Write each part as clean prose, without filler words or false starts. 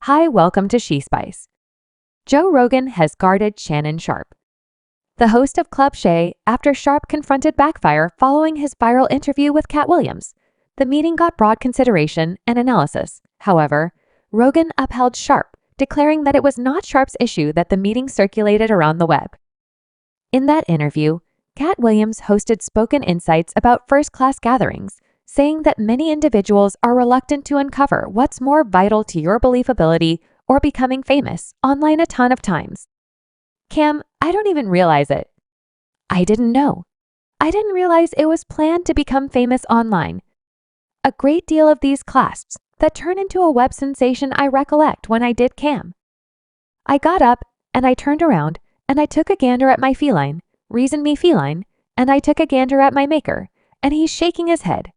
Hi, welcome to She Spice. Joe Rogan has guarded Shannon Sharpe. The host of Club Shay, after Sharpe confronted Backfire following his viral interview with Cat Williams. The meeting got broad consideration and analysis. However, Rogan upheld Sharpe, declaring that it was not Sharpe's issue that the meeting circulated around the web. In that interview, Cat Williams hosted spoken insights about first-class gatherings, saying that many individuals are reluctant to uncover what's more vital to your believability or becoming famous online a ton of times. Cam, I don't even realize it. I didn't know. I didn't realize it was planned to become famous online. A great deal of these clasps that turn into a web sensation I recollect when I did Cam. I got up and I turned around and I took a gander at my feline, reason me feline, and I took a gander at my maker, and he's shaking his head.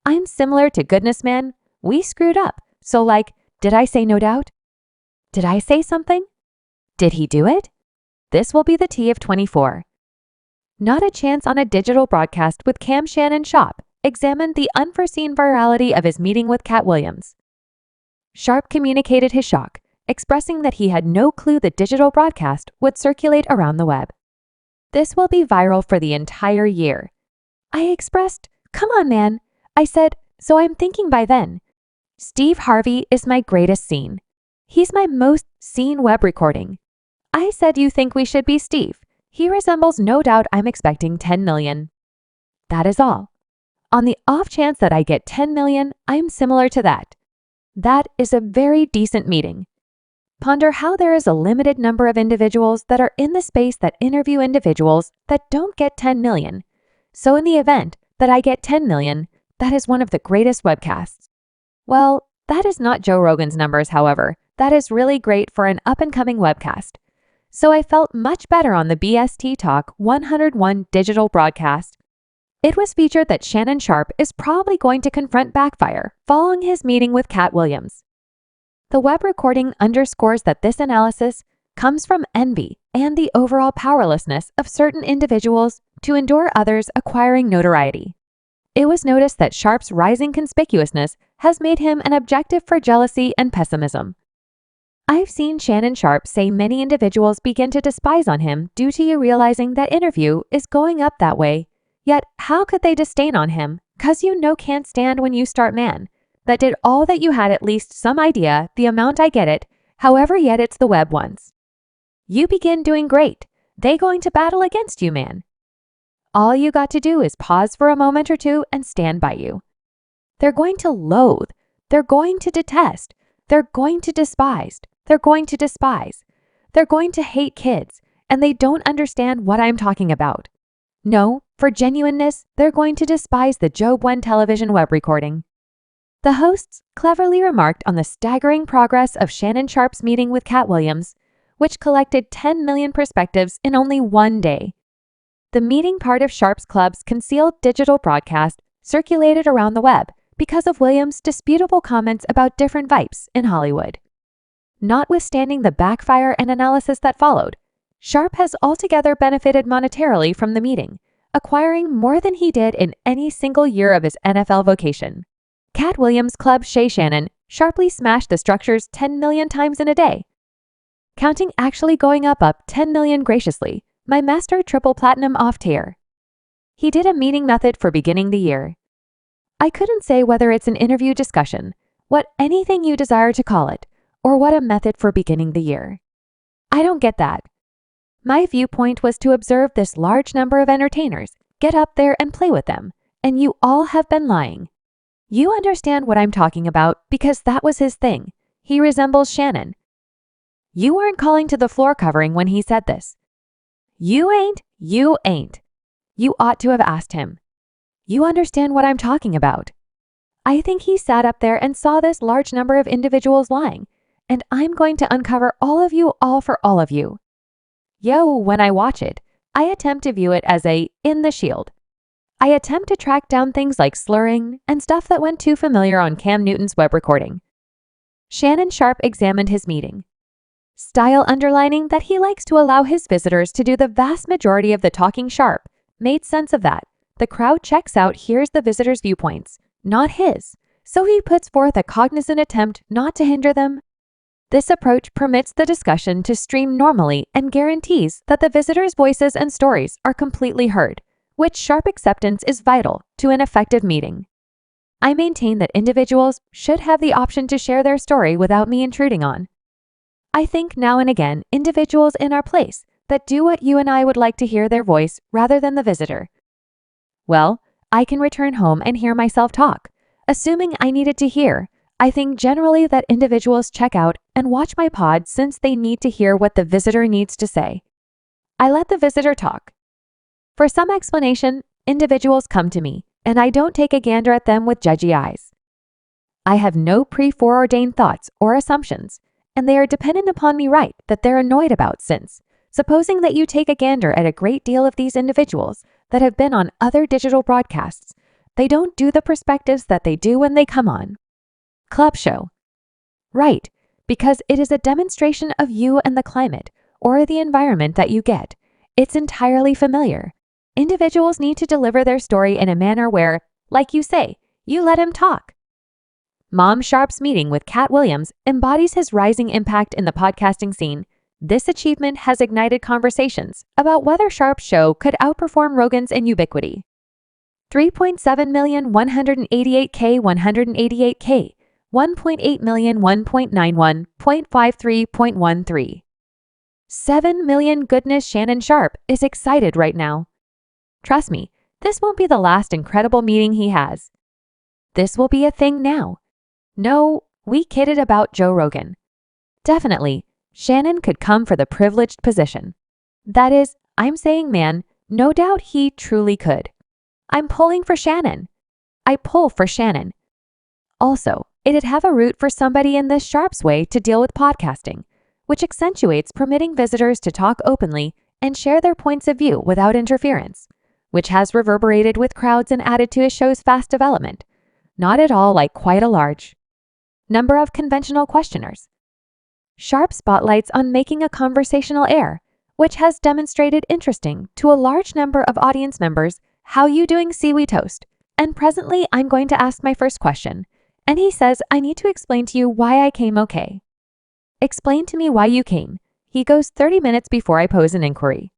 I'm similar to goodness man, we screwed up, so like, did I say no doubt? Did I say something? Did he do it? This will be the tea of 24. Not a chance on a digital broadcast with Shannon Sharpe examined the unforeseen virality of his meeting with Cat Williams. Sharpe communicated his shock, expressing that he had no clue the digital broadcast would circulate around the web. This will be viral for the entire year. I expressed, come on man. I said, so I'm thinking by then. Steve Harvey is my greatest scene. He's my most seen web recording. I said you think we should be Steve. He resembles no doubt I'm expecting 10 million. That is all. On the off chance that I get 10 million, I'm similar to that. That is a very decent meeting. Ponder how there is a limited number of individuals that are in the space that interview individuals that don't get 10 million. So in the event that I get 10 million, that is one of the greatest webcasts. Well, that is not Joe Rogan's numbers, however. That is really great for an up-and-coming webcast. So I felt much better on the BST Talk 101 digital broadcast. It was featured that Shannon Sharpe is probably going to confront Backfire following his meeting with Cat Williams. The web recording underscores that this analysis comes from envy and the overall powerlessness of certain individuals to endure others acquiring notoriety. It was noticed that Sharpe's rising conspicuousness has made him an objective for jealousy and pessimism. I've seen Shannon Sharpe say many individuals begin to despise on him due to you realizing that interview is going up that way. Yet, how could they disdain on him? 'Cause you know can't stand when you start man. That did all that you had at least some idea the amount I get it, however yet it's the web once. You begin doing great. They going to battle against you, man. All you got to do is pause for a moment or two and stand by you. They're going to loathe. They're going to detest. They're going to despise. They're going to despise. They're going to hate kids, and they don't understand what I'm talking about. No, for genuineness, they're going to despise the Joe Buen television web recording. The hosts cleverly remarked on the staggering progress of Shannon Sharpe's meeting with Cat Williams, which collected 10 million perspectives in only one day. The meeting part of Sharpe's club's concealed digital broadcast circulated around the web because of Williams' disputable comments about different vibes in Hollywood. Notwithstanding the backfire and analysis that followed, Sharpe has altogether benefited monetarily from the meeting, acquiring more than he did in any single year of his NFL vocation. Cat Williams' Club Shay Shannon sharply smashed the structures 10 million times in a day. Counting actually going up 10 million graciously, my master triple platinum off tier. He did a meeting method for beginning the year. I couldn't say whether it's an interview discussion, what anything you desire to call it, or what a method for beginning the year. I don't get that. My viewpoint was to observe this large number of entertainers, get up there and play with them, and you all have been lying. You understand what I'm talking about because that was his thing. He resembles Shannon. You weren't calling to the floor covering when he said this. You ain't. You ought to have asked him. You understand what I'm talking about. I think he sat up there and saw this large number of individuals lying, and I'm going to uncover all of you all for all of you. When I watch it, I attempt to view it as a in the shield. I attempt to track down things like slurring and stuff that went too familiar on Cam Newton's web recording. Shannon Sharpe examined his meeting. Style underlining that he likes to allow his visitors to do the vast majority of the talking. Sharpe made sense of that. The crowd checks out hears the visitors' viewpoints, not his, so he puts forth a cognizant attempt not to hinder them. This approach permits the discussion to stream normally and guarantees that the visitors' voices and stories are completely heard, which Sharpe acceptance is vital to an effective meeting. I maintain that individuals should have the option to share their story without me intruding on. I think now and again individuals in our place that do what you and I would like to hear their voice rather than the visitor. Well, I can return home and hear myself talk. Assuming I needed to hear, I think generally that individuals check out and watch my pod since they need to hear what the visitor needs to say. I let the visitor talk. For some explanation, individuals come to me, and I don't take a gander at them with judgy eyes. I have no pre-foreordained thoughts or assumptions, and they are dependent upon me right that they're annoyed about since, supposing that you take a gander at a great deal of these individuals that have been on other digital broadcasts, they don't do the perspectives that they do when they come on. Club show. Right, because it is a demonstration of you and the climate, or the environment that you get. It's entirely familiar. Individuals need to deliver their story in a manner where, like you say, you let him talk. Mom Sharpe's meeting with Cat Williams embodies his rising impact in the podcasting scene. This achievement has ignited conversations about whether Sharpe's show could outperform Rogan's in ubiquity. 3.7 million 188K 188K, 1.8 million 1.91, 0.53.13. 7 million goodness Shannon Sharpe is excited right now. Trust me, this won't be the last incredible meeting he has. This will be a thing now. No, we kidded about Joe Rogan. Definitely, Shannon could come for the privileged position. That is, I'm saying man, no doubt he truly could. I'm pulling for Shannon. I pull for Shannon. Also, it'd have a route for somebody in this Sharpe's way to deal with podcasting, which accentuates permitting visitors to talk openly and share their points of view without interference, which has reverberated with crowds and added to his show's fast development. Not at all like quite a large number of conventional questioners. Sharpe spotlights on making a conversational air, which has demonstrated interesting to a large number of audience members. How you doing, Seaweed Toast? And presently, I'm going to ask my first question. And he says, I need to explain to you why I came okay. Explain to me why you came. He goes 30 minutes before I pose an inquiry.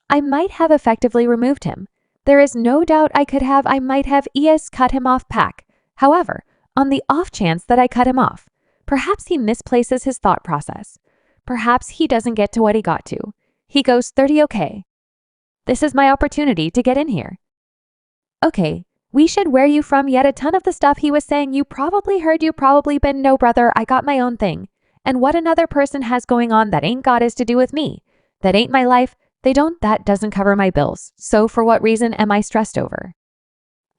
I might have effectively removed him. There is no doubt I might have cut him off pack. However, on the off chance that I cut him off, perhaps he misplaces his thought process. Perhaps he doesn't get to what he got to. He goes 30 okay. This is my opportunity to get in here. Okay, we should wear you from yet a ton of the stuff he was saying. You probably heard, you probably been, no brother, I got my own thing. And what another person has going on that ain't got is to do with me. That ain't my life. That doesn't cover my bills. So for what reason am I stressed over?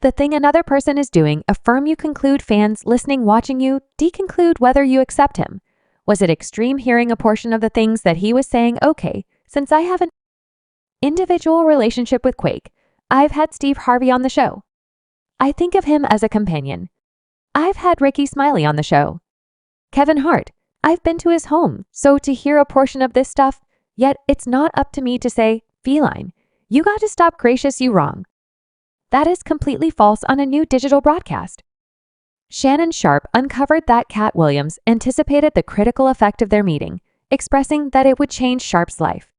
The thing another person is doing, affirm you conclude fans listening, watching you, deconclude whether you accept him. Was it extreme hearing a portion of the things that he was saying? Okay, since I have an individual relationship with Quake, I've had Steve Harvey on the show. I think of him as a companion. I've had Ricky Smiley on the show. Kevin Hart, I've been to his home, so to hear a portion of this stuff, yet it's not up to me to say, feline, you got to stop, gracious, you wrong. That is completely false on a new digital broadcast. Shannon Sharpe uncovered that Cat Williams anticipated the critical effect of their meeting, expressing that it would change Sharpe's life.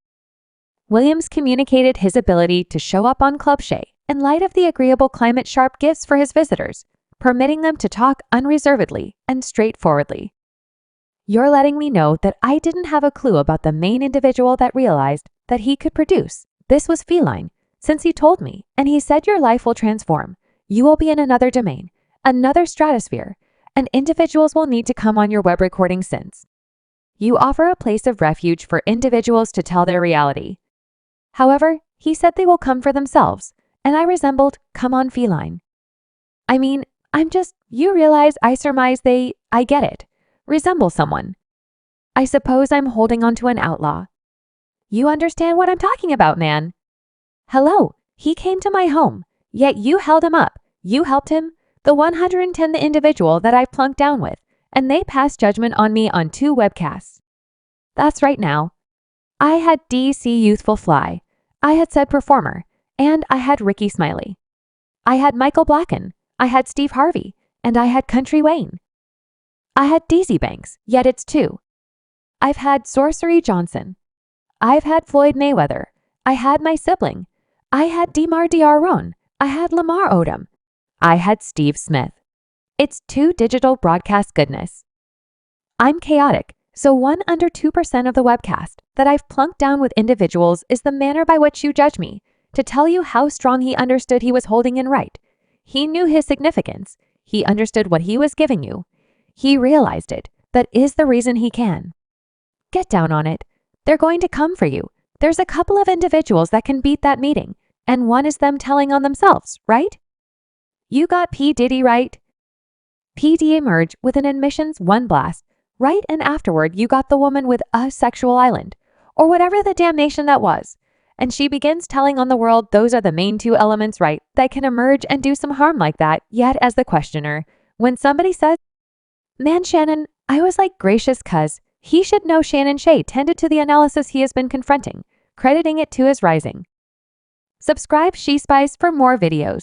Williams communicated his ability to show up on Club Shay in light of the agreeable climate Sharpe gives for his visitors, permitting them to talk unreservedly and straightforwardly. You're letting me know that I didn't have a clue about the main individual that realized that he could produce. This was feline, since he told me, and he said your life will transform. You will be in another domain, another stratosphere, and individuals will need to come on your web recording since you offer a place of refuge for individuals to tell their reality. However, he said they will come for themselves, and I resembled, come on, feline. I mean, you realize I surmise I get it, resemble someone. I suppose I'm holding on to an outlaw. You understand what I'm talking about, man. Hello, he came to my home, yet you held him up, you helped him, the 110 the individual that I've plunked down with, and they passed judgment on me on 2 webcasts. That's right now. I had DC Youthful Fly, I had said performer, and I had Ricky Smiley. I had Michael Blacken, I had Steve Harvey, and I had Country Wayne. I had DZ Banks, yet it's 2. I've had Sorcery Johnson. I've had Floyd Mayweather. I had my sibling. I had DeMar DeRozan. I had Lamar Odom. I had Steve Smith. It's 2 digital broadcast goodness. I'm chaotic, so 1 under 2% of the webcast that I've plunked down with individuals is the manner by which you judge me, to tell you how strong he understood he was holding in right. He knew his significance. He understood what he was giving you. He realized it. That is the reason he can. Get down on it. They're going to come for you. There's a couple of individuals that can beat that meeting, and one is them telling on themselves, right? You got P. Diddy right? PD emerged with an admissions 1 blast, right, and afterward you got the woman with a sexual island, or whatever the damnation that was, and she begins telling on the world those are the main 2 elements, right, that can emerge and do some harm like that, yet as the questioner, when somebody says, "Man, Shannon," I was like, gracious cuz, he should know Shannon Shay tended to the analysis he has been confronting, crediting it to his rising. Subscribe She Spies for more videos.